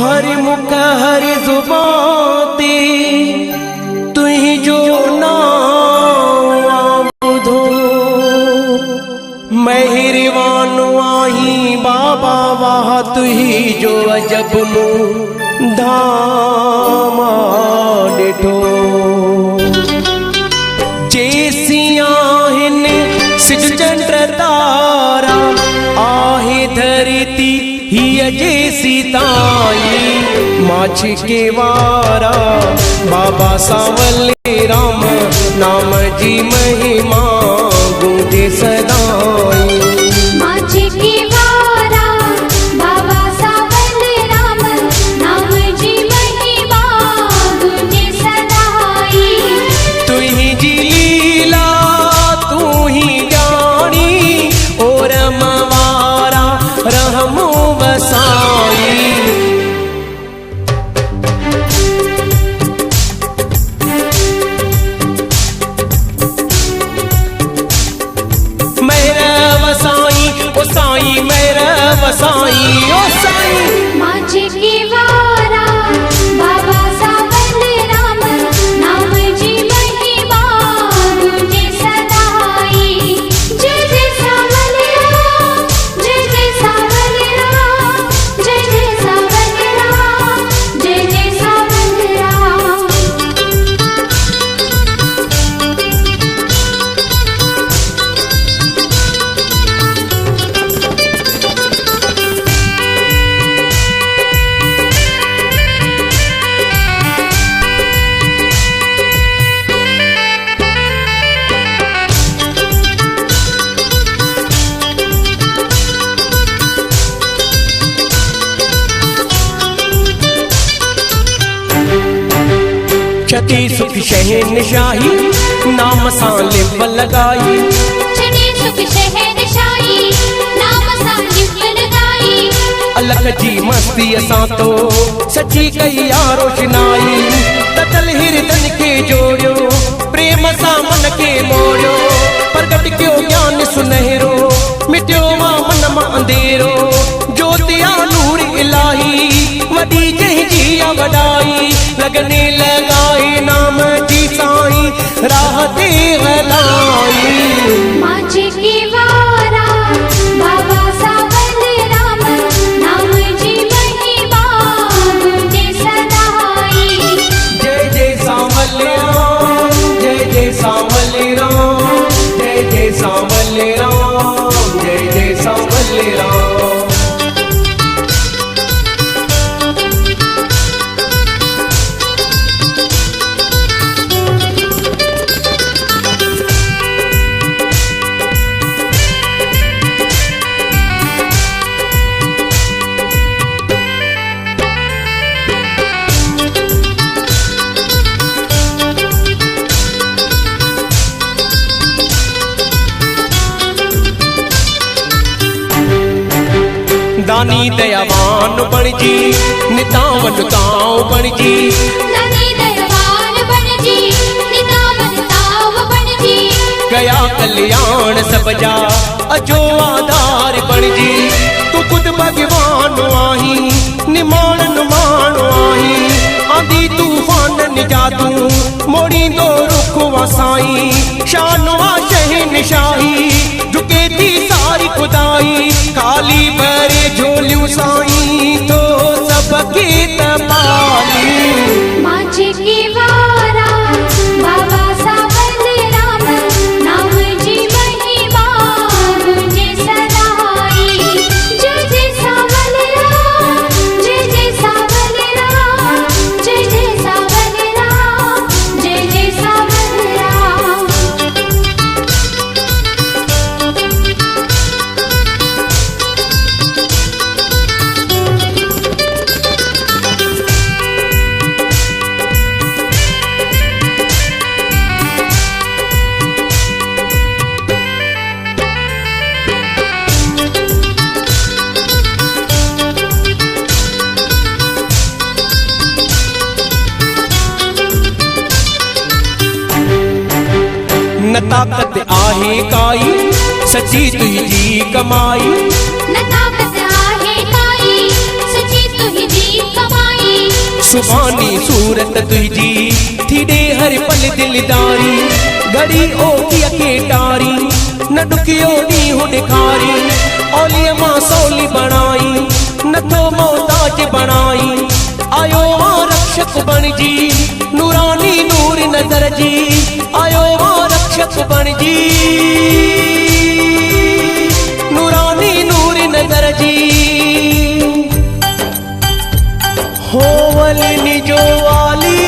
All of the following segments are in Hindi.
हरि मुख हरि जुबान ते तुही जो नाम बुधो मेहरबान आही बाबा वाह तुही जो अजब मु धाम डिठो जैसिया हिन सिज चंद्र तारा आहे धरती ही जैसी ताई माछ के वारा बाबा सावले राम नाम जी महिमा गूंजे सदाई माछ के वारा बाबा सावले राम नाम जी महिमा गूंजे सदाई तू ही जी लीला तू ही जानी और मवारा रहमो बसाई साई मेरा वसाई ओ साई माछ के वारा बाबा सावले राम नाम जी महिमा गूंजे सदाई जय जय सावले राम जय जय सावले राम जय जय सावले राम जय जय सावले राम क्षति सुख शहनशाही नाम सा लिप लगाई क्षति सुख शहनशाही नाम सा लिप लगाई अलग जी मस्ती असां तो सची कई रोशनाई ततल हिरदन के जोड़ियो प्रेम सा मन के मोड़ियो प्रगट क्यों ज्ञान सुनहरो मिटियो मां मन मां अंधेरो ज्योतिया नूर इलाही वडी जही जिया वडाई लगने लगाई नाम जी साई राह दे हलाई माछ के वारा बाबा सावले राम नाम जी महिमा गूंजे सदाई जय जय सावले राम जय जय सावले राम जय जय सावले राम जय जय सावले राम दानी दयावान बन जी नितावन ताव बन जी दानी दयावान बन जी नितावन ताव बन जी गया कल्याण सब जा अजो आधार बन जी तू खुद भगवान आही निमान नुमान आही आंधी तूफान निजातू मोड़ी दो रुख वसाई शानवा शहनशाही झुके थी सारी खुदाई खाली भरे झोलियों साई तो सबकी तपाली माछ के वारा बाबा सावले राम नाम जी महिमा गूंजे सदाई जय जय सावले राम जय जय सावले राम जय जय सावले राम जय जय सावले राम न ताकत आहे काई सची तुझी कमाई न ताकत आहे काई सची तुझी कमाई सुभानी सूरत तुझी थी डे हर पल दिलदारी घड़ी ओ की अकेटारी न दुखियो नी हो ॾेखारी औलीअ मां सौली बणाई नथो मोहताज बणाई आयो मां रक्षक बणजी नूरानी नूर नज़र जी आयो मां रक्षक बणजी नूरानी नूर नज़र जी हो वलिनी जो वाली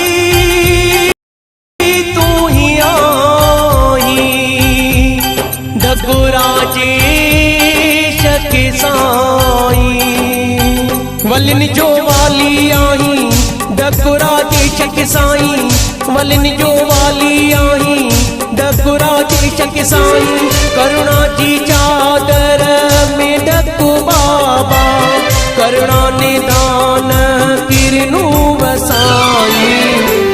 तू ही आई ढकुराजे शक साई वलिनी जो वाली आई ढकुराजे शक साई वलिनी जो वाली आई ढकुराजे शक साई करुणा जी चादर में ढकु बाबा करुणा निदान किरनू वसाई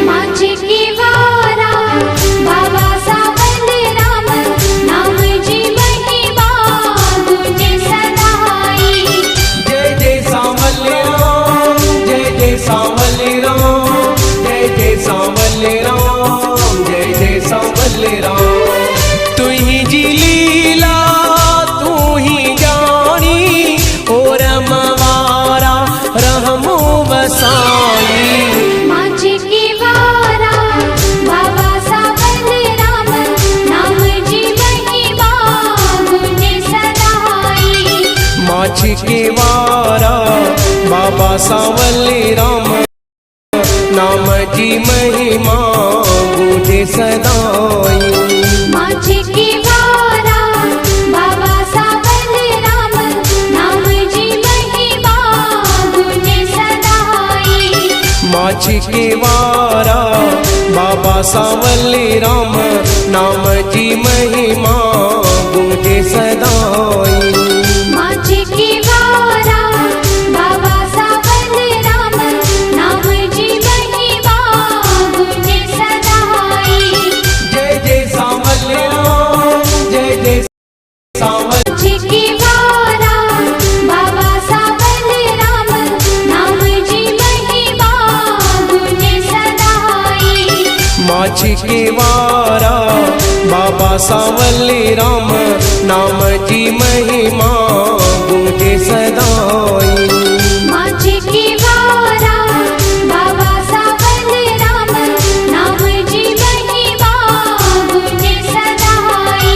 माझे की वारा बाबा सावल राम नाम जी महिमा तुझे सदाई जय जय सावल राम जय जय सावल राम जय जय सावल राम जय जय सावल राम तू ही जी लीला तू ही जानी और मवारा रहमो वसाई माझे की वारा बाबा सावल राम नाम जी महिमा तुझे सदाई माछ के वारा बाबा सावल राम नाम जी महिमा गूंजे सदाई माझे की वारा बाबा सावल राम नाम जी महिमा तुझे सदाई माछ के वारा बाबा सावल राम नाम जी महिमा गूंजे सदाई माझे की वारा बाबा सावल राम नाम जी महिमा तुझे सदाई जय जय सावल राम जय जय सावल माझे की वारा बाबा सावल राम नाम जी महिमा तुझे सदाई माछ के वारा बाबा सावल राम नाम जी महिमा गूंजे सदाई माझे की वारा बाबा सावल राम नाम जी महिमा तुझे सदाई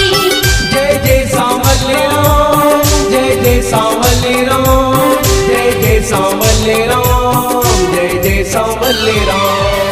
जय जय सावल राम जय जय सावल राम जय जय सावल राम जय जय सावल राम